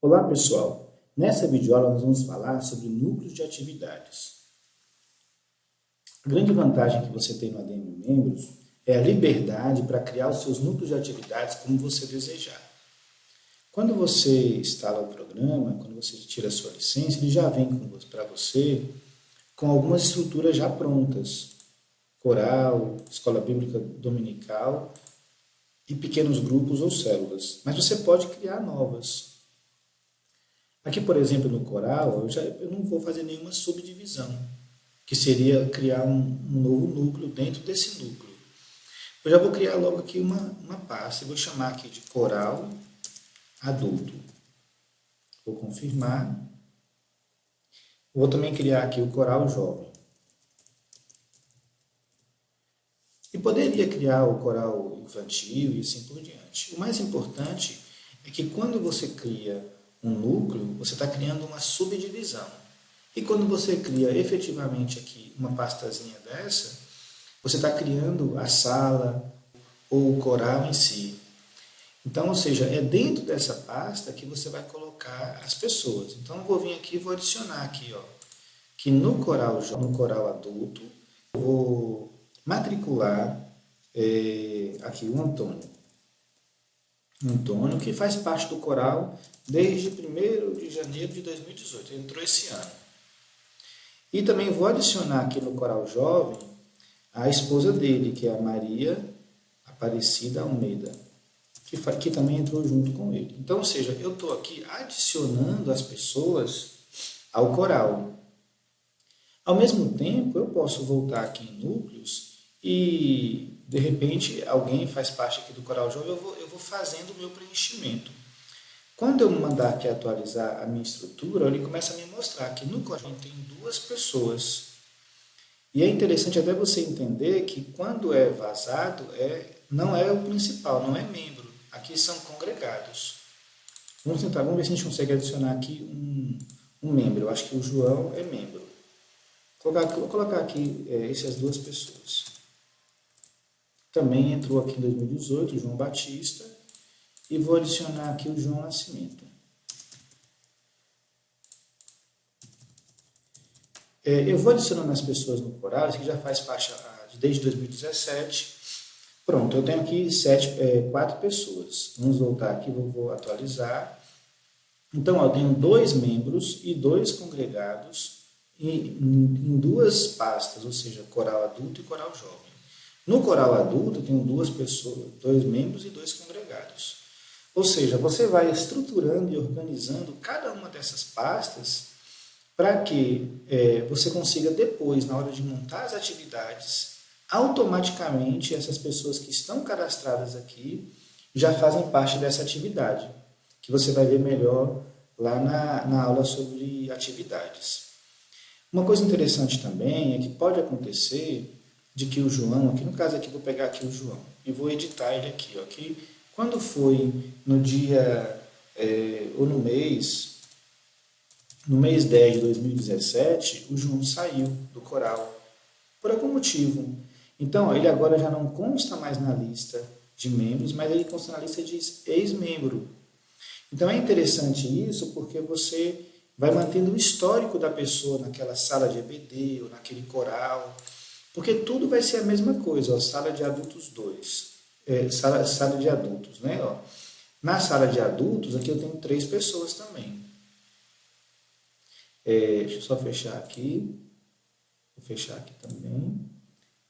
Olá pessoal, nessa videoaula nós vamos falar sobre núcleos de atividades. A grande vantagem que você tem no ADM Membros é a liberdade para criar os seus núcleos de atividades como você desejar. Quando você instala o programa, quando você tira a sua licença, ele já vem para você com algumas estruturas já prontas. Coral, escola bíblica dominical e pequenos grupos ou células. Mas você pode criar novas. Aqui, por exemplo, no coral, eu não vou fazer nenhuma subdivisão, que seria criar um novo núcleo dentro desse núcleo. Eu já vou criar logo aqui uma pasta, e vou chamar aqui de coral adulto. Vou confirmar. Vou também criar aqui o coral jovem. E poderia criar o coral infantil e assim por diante. O mais importante é que quando você cria um núcleo, você está criando uma subdivisão. E quando você cria efetivamente aqui uma pastazinha dessa, você está criando a sala ou o coral em si. Então, ou seja, é dentro dessa pasta que você vai colocar as pessoas. Então, eu vou vir aqui e vou adicionar aqui, ó, que no coral adulto, eu vou matricular aqui o Antônio. Antônio, que faz parte do coral desde 1º de janeiro de 2018, ele entrou esse ano. E também vou adicionar aqui no coral jovem a esposa dele, que é a Maria Aparecida Almeida, que também entrou junto com ele. Então, ou seja, eu estou aqui adicionando as pessoas ao coral. Ao mesmo tempo, eu posso voltar aqui em núcleos e, de repente, alguém faz parte aqui do coral jovem, eu vou fazendo o meu preenchimento. Quando eu mandar aqui atualizar a minha estrutura, ele começa a me mostrar que no coral jovem tem 2 pessoas. E é interessante até você entender que quando é vazado, não é o principal, não é membro. Aqui são congregados. Vamos ver se a gente consegue adicionar aqui um membro. Eu acho que o João é membro. Vou colocar aqui essas 2 pessoas. Também entrou aqui em 2018 o João Batista. E vou adicionar aqui o João Nascimento. Eu vou adicionando as pessoas no coral, que já faz parte desde 2017. Pronto, eu tenho aqui 4 pessoas. Vamos voltar aqui, vou atualizar. Então, eu tenho 2 membros e 2 congregados em 2 pastas, ou seja, coral adulto e coral jovem. No coral adulto, eu tenho 2 pessoas, 2 membros e 2 congregados. Ou seja, você vai estruturando e organizando cada uma dessas pastas para que você consiga depois, na hora de montar as atividades, automaticamente essas pessoas que estão cadastradas aqui já fazem parte dessa atividade, que você vai ver melhor lá na aula sobre atividades. Uma coisa interessante também é que pode acontecer de que o João, aqui no caso aqui, vou pegar aqui o João e vou editar ele aqui, ó, que quando foi no dia ou no mês 10 de 2017, o João saiu do coral, por algum motivo. Então, ele agora já não consta mais na lista de membros, mas ele consta na lista de ex-membro. Então, é interessante isso porque você vai mantendo o histórico da pessoa naquela sala de EBD ou naquele coral, porque tudo vai ser a mesma coisa, ó, sala de adultos 2. Sala de adultos, né? Ó. Na sala de adultos, aqui eu tenho 3 pessoas também. Deixa eu só fechar aqui. Vou fechar aqui também.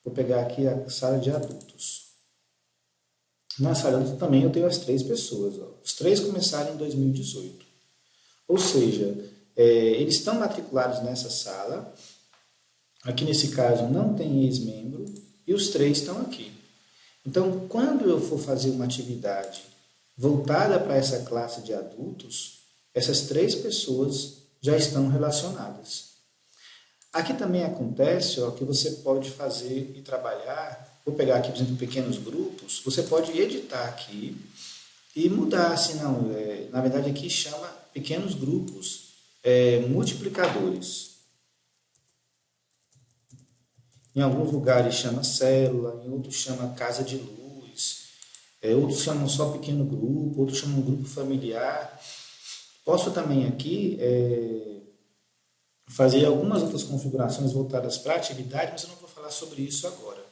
Vou pegar aqui a sala de adultos. Na sala de adultos também eu tenho as 3 pessoas. Ó. Os 3 começaram em 2018. Ou seja, eles estão matriculados nessa sala. Aqui nesse caso não tem ex-membro. E os 3 estão aqui. Então, quando eu for fazer uma atividade voltada para essa classe de adultos, essas 3 pessoas já estão relacionadas. Aqui também acontece que você pode fazer e trabalhar, vou pegar aqui, por exemplo, pequenos grupos, você pode editar aqui e mudar, assim, na verdade aqui chama pequenos grupos multiplicadores. Em alguns lugares chama célula, em outros chama casa de luz, outros chamam só pequeno grupo, outros chamam grupo familiar. Posso também aqui fazer algumas outras configurações voltadas para a atividade, mas eu não vou falar sobre isso agora.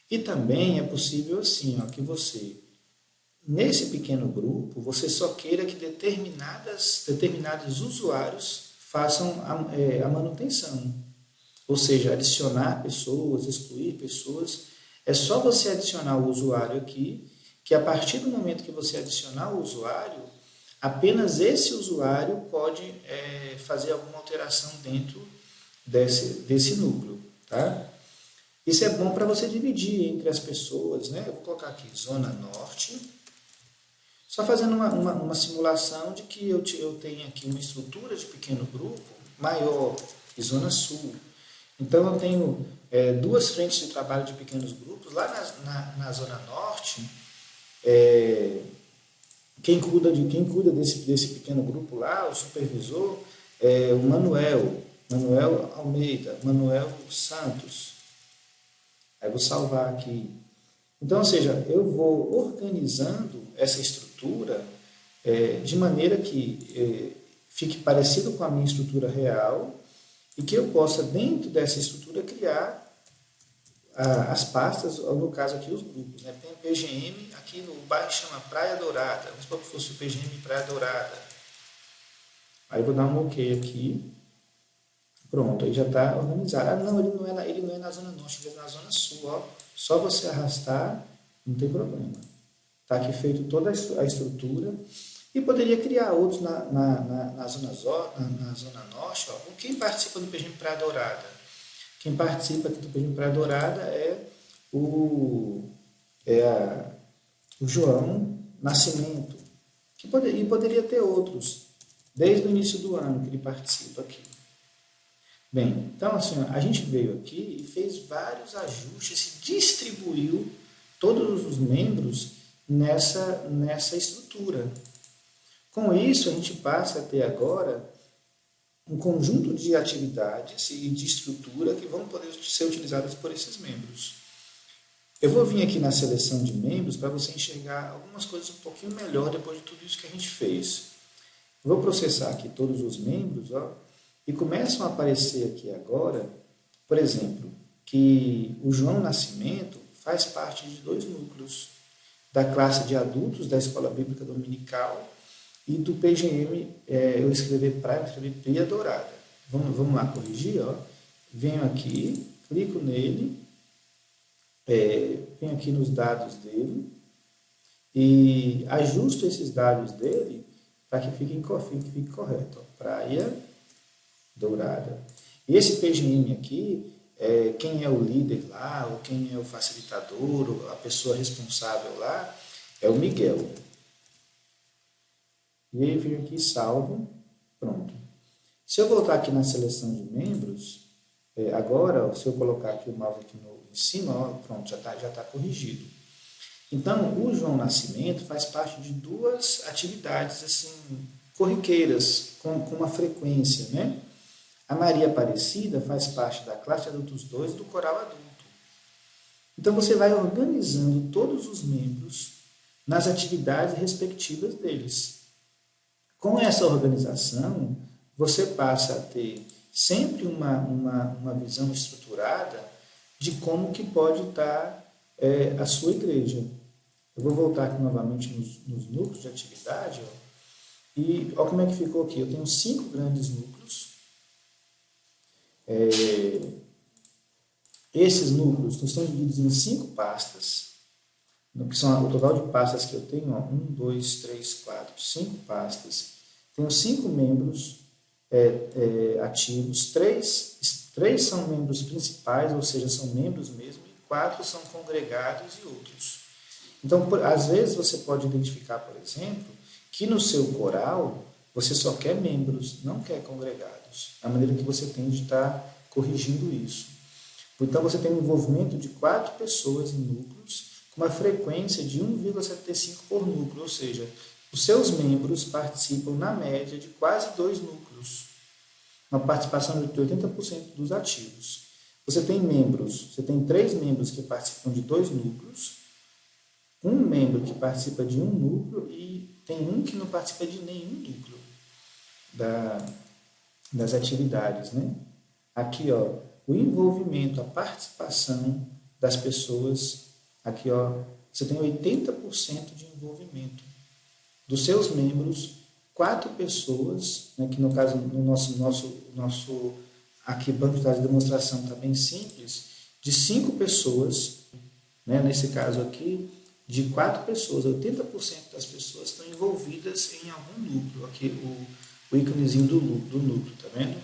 E também é possível assim, ó, que você, nesse pequeno grupo, você só queira que determinados usuários façam a manutenção. Ou seja, adicionar pessoas, excluir pessoas. É só você adicionar o usuário aqui, que a partir do momento que você adicionar o usuário, apenas esse usuário pode fazer alguma alteração dentro desse núcleo. Tá? Isso é bom para você dividir entre as pessoas. Né? Eu vou colocar aqui Zona Norte, só fazendo uma simulação de que eu tenho aqui uma estrutura de pequeno grupo maior e Zona Sul. Então, eu tenho duas frentes de trabalho de pequenos grupos. Lá na Zona Norte, quem cuida desse pequeno grupo lá, o supervisor, é o Manuel Almeida, Manuel Santos. Aí vou salvar aqui. Então, ou seja, eu vou organizando essa estrutura de maneira que fique parecido com a minha estrutura real e que eu possa, dentro dessa estrutura, criar as pastas, no caso aqui os grupos. Né? Tem PGM, aqui no bairro chama Praia Dourada. Vamos supor que fosse o PGM Praia Dourada. Aí eu vou dar um OK aqui. Pronto, aí já está organizado. Ah, não, ele não é na Zona Norte, ele é na Zona Sul. Ó. Só você arrastar, não tem problema. Está aqui feito toda a estrutura. E poderia criar outros na Zona Norte. Ó. Quem participa do PGM Praia Dourada? Quem participa aqui do PGM Praia Dourada é o João Nascimento. E poderia ter outros, desde o início do ano que ele participa aqui. Bem, então assim, a gente veio aqui e fez vários ajustes, distribuiu todos os membros nessa estrutura. Com isso, a gente passa a ter agora um conjunto de atividades e de estrutura que vão poder ser utilizadas por esses membros. Eu vou vir aqui na seleção de membros para você enxergar algumas coisas um pouquinho melhor depois de tudo isso que a gente fez. Vou processar aqui todos os membros, ó, e começam a aparecer aqui agora, por exemplo, que o João Nascimento faz parte de 2 núcleos, da classe de adultos da Escola Bíblica Dominical e do PGM, eu escrevi Praia Dourada. Vamos lá corrigir, ó. Venho aqui, clico nele, venho aqui nos dados dele e ajusto esses dados dele para que fique correto. Ó. Praia Dourada. Esse PGM aqui, quem é o líder lá, ou quem é o facilitador, ou a pessoa responsável lá, é o Miguel. E aí venho aqui, salvo, pronto. Se eu voltar aqui na seleção de membros, agora, se eu colocar aqui o mouse aqui em cima, ó, pronto, já tá corrigido. Então, o João Nascimento faz parte de 2 atividades assim, corriqueiras, com uma frequência, né? A Maria Aparecida faz parte da classe de adultos 2 do coral adulto. Então, você vai organizando todos os membros nas atividades respectivas deles. Com essa organização, você passa a ter sempre uma visão estruturada de como que pode estar a sua igreja. Eu vou voltar aqui novamente nos núcleos de atividade, ó, e olha como é que ficou aqui. Eu tenho 5 grandes núcleos. Esses núcleos estão divididos em 5 pastas, que são o total de pastas que eu tenho, ó, 1, 2, 3, 4, 5 pastas. Tenho 5 membros ativos, 3 são membros principais, ou seja, são membros mesmo, e 4 são congregados e outros. Então, às vezes você pode identificar, por exemplo, que no seu coral você só quer membros, não quer congregados. É a maneira que você tem de estar corrigindo isso. Então, você tem um envolvimento de 4 pessoas em núcleos, com uma frequência de 1,75 por núcleo, ou seja, os seus membros participam, na média, de quase 2 núcleos. Uma participação de 80% dos ativos. Você tem 3 membros que participam de 2 núcleos, 1 membro que participa de 1 núcleo e tem 1 que não participa de nenhum núcleo. das atividades, né? Aqui, ó, o envolvimento, a participação das pessoas, aqui, ó, você tem 80% de envolvimento. Dos seus membros, 4 pessoas, né, que no caso, no nosso aqui, banco de dados de demonstração está bem simples, de 5 pessoas, né, nesse caso aqui, de 4 pessoas, 80% das pessoas estão envolvidas em algum núcleo. Aqui o íconezinho do núcleo, tá vendo?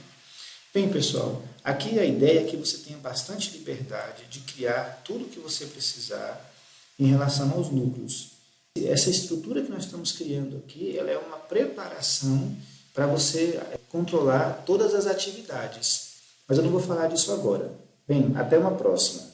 Bem, pessoal, aqui a ideia é que você tenha bastante liberdade de criar tudo o que você precisar em relação aos núcleos. Essa estrutura que nós estamos criando aqui, ela é uma preparação para você controlar todas as atividades. Mas eu não vou falar disso agora. Bem, até uma próxima.